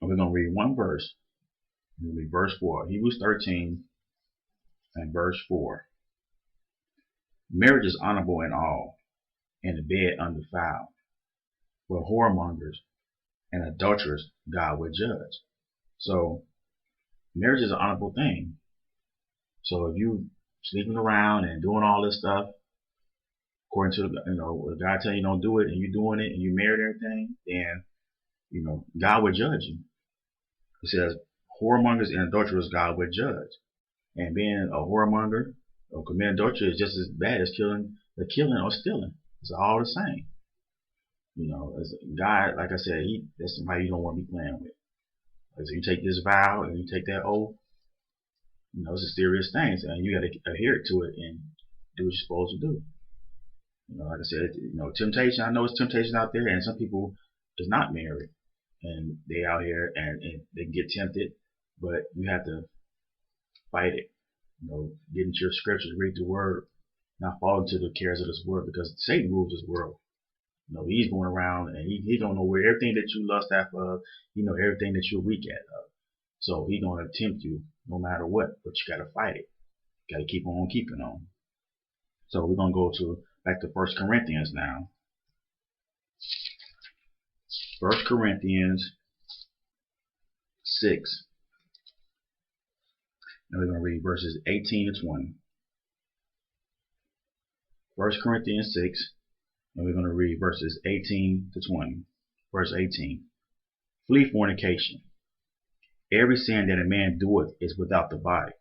And we're going to read one verse. It'll be verse 4. Hebrews 13 and verse 4. Marriage is honorable in all, and the bed undefiled. Where whoremongers and adulterers God will judge. So marriage is an honorable thing. So if you sleeping around and doing all this stuff, according to what God tell you don't do it, and you're doing it, and you married everything, then God will judge you. It says whoremongers and adulterers God will judge. And being a whoremonger or committing adultery is just as bad as killing or stealing. It's all the same. As God, like I said, that's somebody you don't want to be playing with. Like, so you take this vow and you take that oath, it's a serious thing, and you got to adhere to it and do what you're supposed to do. Like I said, temptation. I know it's temptation out there, and some people is not married, and they out here and they get tempted, but you have to fight it. Get into your scriptures, read the word, not fall into the cares of this world, because Satan rules this world. He's going around and he don't know where everything that you lust after, everything that you're weak at. So he's going to tempt you no matter what, but you got to fight it. You got to keep on keeping on. So we're going to go back to 1 Corinthians now. 1 Corinthians 6. And we're going to read verses 18 to 20. 1 Corinthians 6. And we're going to read verses 18 to 20. Verse 18. Flee fornication. Every sin that a man doeth is without the body.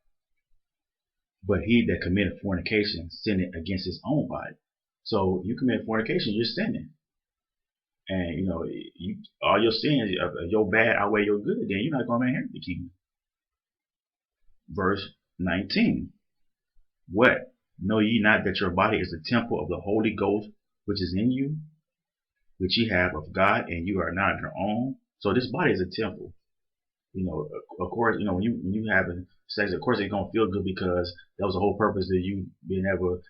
But he that committeth fornication sinneth against his own body. So you commit fornication, you're sinning. And all your sins, your bad outweigh your good, then you're not going to inherit the kingdom. Verse 19. What? Know ye not that your body is the temple of the Holy Ghost, which is in you, which ye have of God, and you are not your own? So this body is a temple. Of course, when you having sex, of course it's gonna feel good, because that was the whole purpose of you being able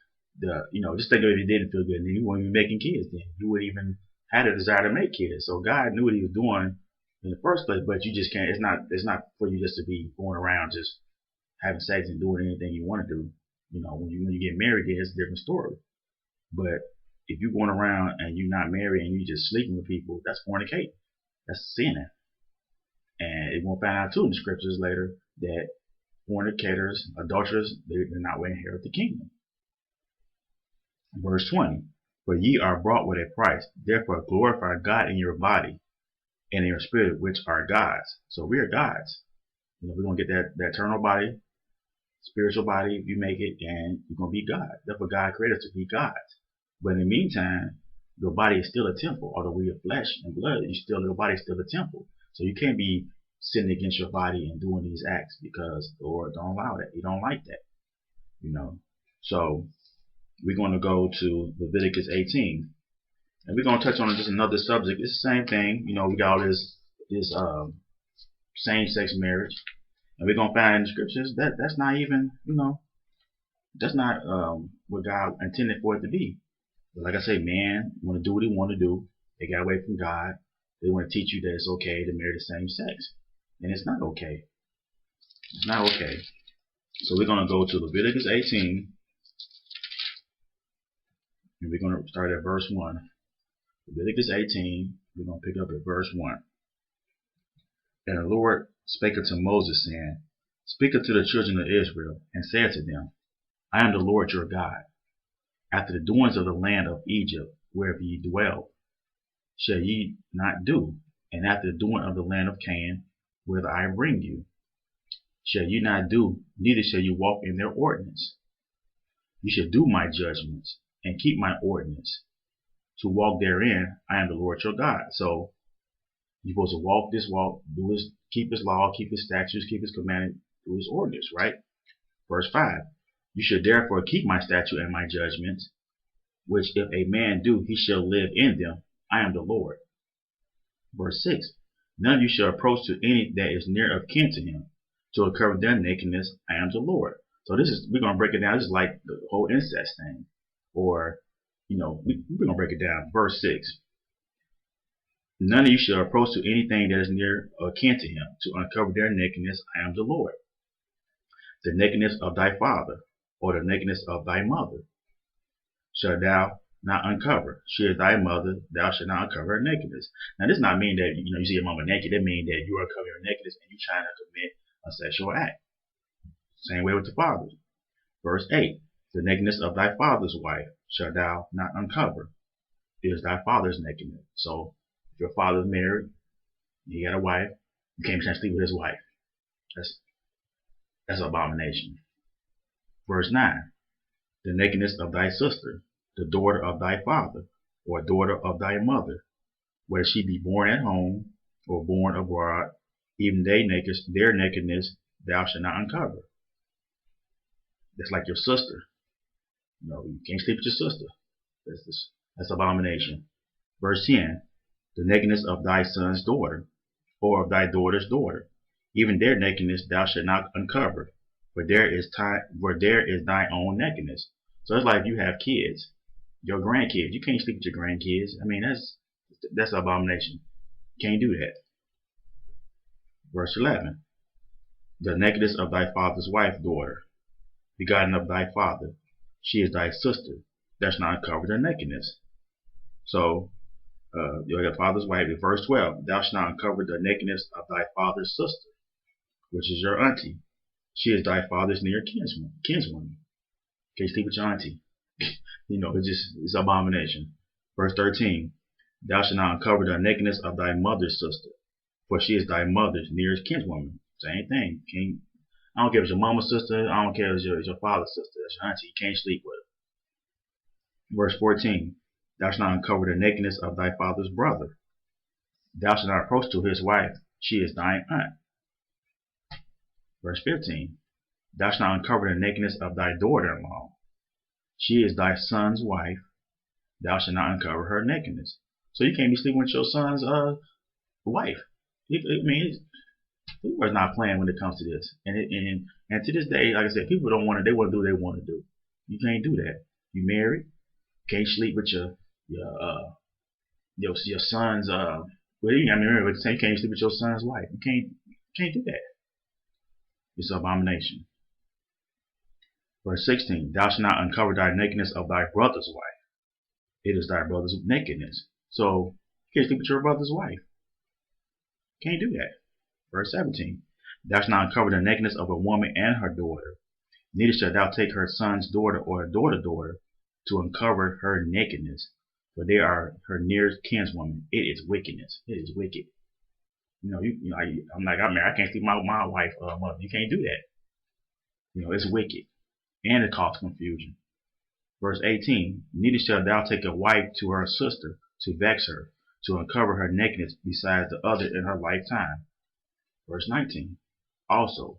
to, just think of it, if it didn't feel good, then you wouldn't be making kids, then you wouldn't even have a desire to make kids. So God knew what he was doing in the first place, but you just can't, it's not for you just to be going around just having sex and doing anything you want to do. When you get married, then it's a different story. But if you're going around and you're not married and you're just sleeping with people, that's fornicating. That's sinning. And it won't find out too in the scriptures later that fornicators, adulterers, they're not going to inherit the kingdom. Verse 20. For ye are bought with a price. Therefore glorify God in your body and in your spirit, which are God's. So we are God's. We're going to get that eternal body, spiritual body, if you make it, and you're going to be God. Therefore God created us to be God's. But in the meantime, your body is still a temple. Although we are flesh and blood, your body is still a temple. So you can't be sinning against your body and doing these acts, because the Lord don't allow that. He don't like that. So we're going to go to Leviticus 18. And we're going to touch on just another subject. It's the same thing. We got all this same-sex marriage. And we're going to find in the scriptures that's not even, that's not what God intended for it to be. But like I say, man want to do what he want to do. They got away from God. They want to teach you that it's okay to marry the same sex. And it's not okay. It's not okay. So we're going to go to Leviticus 18. And we're going to start at verse 1. Leviticus 18. We're going to pick up at verse 1. And the Lord spake unto Moses, saying, Speak unto the children of Israel, and say unto them, I am the Lord your God. After the doings of the land of Egypt, wherever ye dwell, shall ye not do, and after the doing of the land of Canaan, whither I bring you, shall ye not do, neither shall you walk in their ordinance. You shall do my judgments, and keep my ordinance. To walk therein, I am the Lord your God. So, you're supposed to walk this walk, keep his law, keep his statutes, keep his commandment, do his ordinance, right? Verse 5. You shall therefore keep my statute and my judgments, which if a man do, he shall live in them. I am the Lord. Verse 6. None of you shall approach to any that is near of kin to him, to uncover their nakedness. I am the Lord. So we're going to break it down. This is like the whole incest thing. Or, we're going to break it down. Verse 6. None of you shall approach to anything that is near or kin to him, to uncover their nakedness. I am the Lord. The nakedness of thy father, or the nakedness of thy mother, shalt thou not uncover. She is thy mother, thou shalt not uncover her nakedness. Now, this does not mean that you see your mama naked. It means that you uncover her nakedness and you trying to commit a sexual act. Same way with the father. Verse 8. The nakedness of thy father's wife shalt thou not uncover. It is thy father's nakedness. So, if your father's married, he got a wife, you can't be trying to sleep with his wife. That's an abomination. Verse 9. The nakedness of thy sister, the daughter of thy father, or daughter of thy mother, whether she be born at home or born abroad, even their nakedness thou shalt not uncover. That's like your sister. You can't sleep with your sister. That's abomination. Verse 10. The nakedness of thy son's daughter, or of thy daughter's daughter, even their nakedness thou shalt not uncover, for there is thy own nakedness. So it's like if you have kids, your grandkids, you can't sleep with your grandkids. I mean, that's an abomination. You can't do that. Verse 11. The nakedness of thy father's wife, daughter, begotten of thy father, she is thy sister, thou shalt not uncover their nakedness. So, your father's wife, in verse 12, thou shalt not uncover the nakedness of thy father's sister, which is your auntie. She is thy father's near kinswoman. Can't sleep with your auntie. It's abomination. Verse 13, thou shalt not uncover the nakedness of thy mother's sister, for she is thy mother's nearest kinswoman. Same thing. I don't care if it's your mama's sister, I don't care if it's your father's sister, that's your auntie. You can't sleep with her. Verse 14, thou shalt not uncover the nakedness of thy father's brother. Thou shalt not approach to his wife, she is thine aunt. Verse 15, thou shalt not uncover the nakedness of thy daughter-in-law. She is thy son's wife, thou shalt not uncover her nakedness. So you can't be sleeping with your son's wife. People are not playing when it comes to this. And to this day, like I said, people don't want to. They want to do what they want to do. You can't do that. You married, can't sleep with your son's you can't sleep with your son's wife. You can't do that. It's an abomination. Verse 16, thou shalt not uncover thy nakedness of thy brother's wife. It is thy brother's nakedness. So you can't sleep with your brother's wife. Can't do that. Verse 17, thou shalt not uncover the nakedness of a woman and her daughter. Neither shalt thou take her son's daughter or her daughter's daughter to uncover her nakedness, for they are her nearest kinswoman. It is wickedness. It is wicked. I'm married. I can't sleep with my wife or mother. You can't do that. It's wicked, and it causes confusion. Verse 18, neither shalt thou take a wife to her sister to vex her, to uncover her nakedness besides the other in her lifetime. Verse 19, also,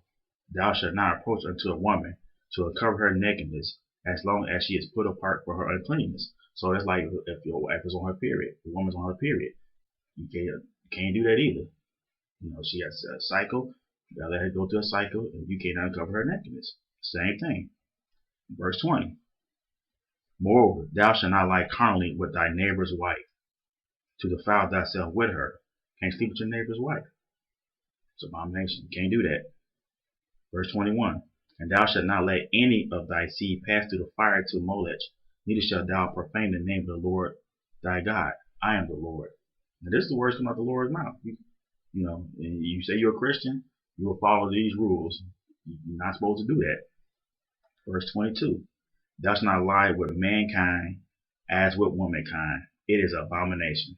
thou shalt not approach unto a woman to uncover her nakedness as long as she is put apart for her uncleanness. So it's like if your wife is on her period, the woman's on her period, you can't do that either. She has a cycle, you gotta let her go through a cycle, and you can't uncover her nakedness. Same thing. Verse 20, moreover, thou shalt not lie carnally with thy neighbor's wife, to defile thyself with her. Can't sleep with your neighbor's wife. It's abomination. Can't do that. Verse 21, and thou shalt not let any of thy seed pass through the fire to Molech, neither shalt thou profane the name of the Lord thy God. I am the Lord. Now this is the words come out of the Lord's mouth. You say you're a Christian, you will follow these rules. You're not supposed to do that. Verse 22, thou shalt not lie with mankind as with womankind. It is an abomination.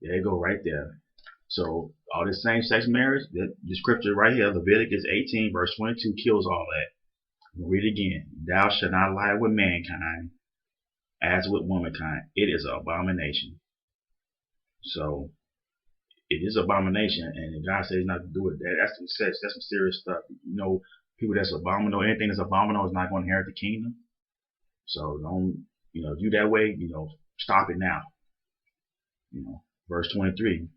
There you go, right there. So all this same-sex marriage, the scripture right here, Leviticus 18, verse 22, kills all that. We'll read it again. Thou shalt not lie with mankind as with womankind. It is an abomination. So it is abomination, and God says not to do it. That's some serious stuff. People that's abominable, anything that's abominable is not going to inherit the kingdom. So don't, you that way, stop it now. Verse 23.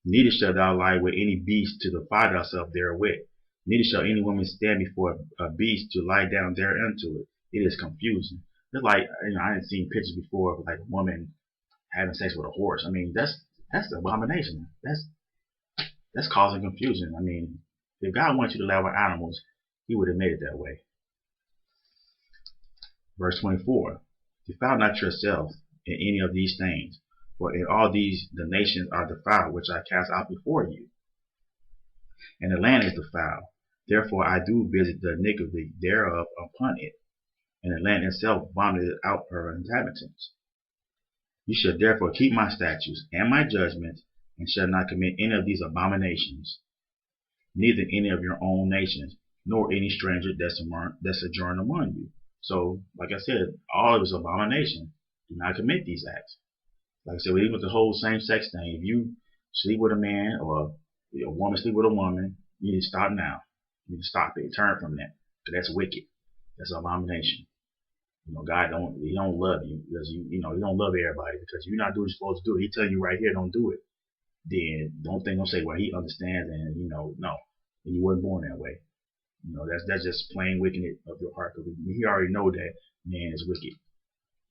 Neither shalt thou lie with any beast to defile thyself therewith. Neither shall any woman stand before a beast to lie down thereunto it. It is confusing. It's like, I didn't seen pictures before of like a woman having sex with a horse. I mean, that's That's the abomination. That's causing confusion. I mean, if God wants you to live with animals, He would have made it that way. Verse 24. Defile not yourself in any of these things, for in all these the nations are defiled, which I cast out before you. And the land is defiled. Therefore I do visit the iniquity thereof upon it, and the land itself vomited out her inhabitants. You shall therefore keep my statutes and my judgments, and shall not commit any of these abominations, neither any of your own nations, nor any stranger that sojourn among you. So, like I said, all of this abomination. Do not commit these acts. Like I said, even with the whole same-sex thing, if you sleep with a man or a woman sleep with a woman, you need to stop now. You need to stop it. Turn from that. Because that's wicked. That's an abomination. God He don't love you because He don't love everybody because you're not doing what you're supposed to do. He tell you right here, don't do it. Then don't say, well, He understands and no, and you weren't born that way. That's just plain wickedness of your heart because He already know that man is wicked.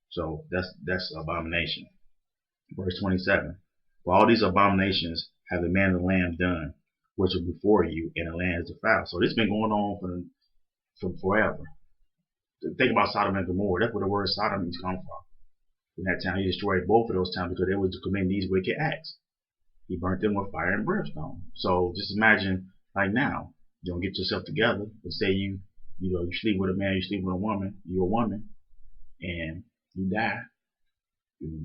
So that's abomination. Verse 27. For all these abominations have the man of the land done, which are before you, and the land is defiled. So this has been going on from forever. Think about Sodom and Gomorrah. That's where the word Sodom means come from. In that time, He destroyed both of those towns because they were committing these wicked acts. He burnt them with fire and brimstone. So just imagine, like now, you don't get yourself together and say you sleep with a man, you sleep with a woman, you're a woman, and you die.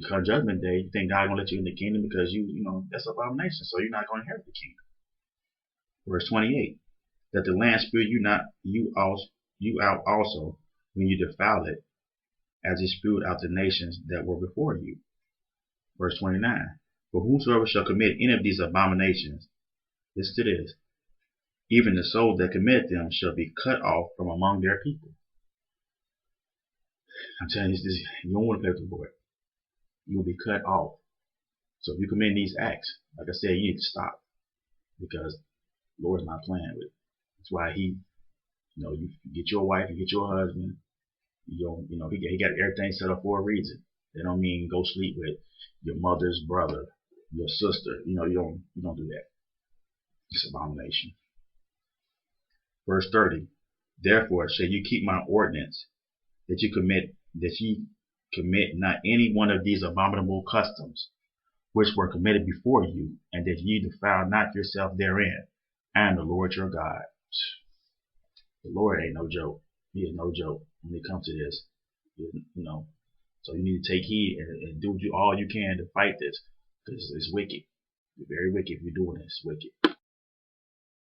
Come Judgment Day, you think God gonna let you in the kingdom because that's abomination. So you're not gonna inherit the kingdom. Verse 28. That the land spew you out also when you defile it, as it spewed out the nations that were before you. Verse 29. For whosoever shall commit any of these abominations, listen to this, even the soul that committed them shall be cut off from among their people. I'm telling you this, you don't want to play with the Lord. You will be cut off. So if you commit these acts, like I said, you need to stop because the Lord's not playing with it. That's why you get your wife, you get your husband. He got everything set up for a reason. That don't mean go sleep with your mother's brother, your sister. You don't do that. It's abomination. Verse 30. Therefore shall you keep my ordinance, that ye commit not any one of these abominable customs, which were committed before you, and that ye defile not yourself therein. I am the Lord your God. The Lord ain't no joke. He is no joke when it comes to this. So you need to take heed and do all you can to fight this, because it's wicked. It's very wicked if you're doing this. It's wicked.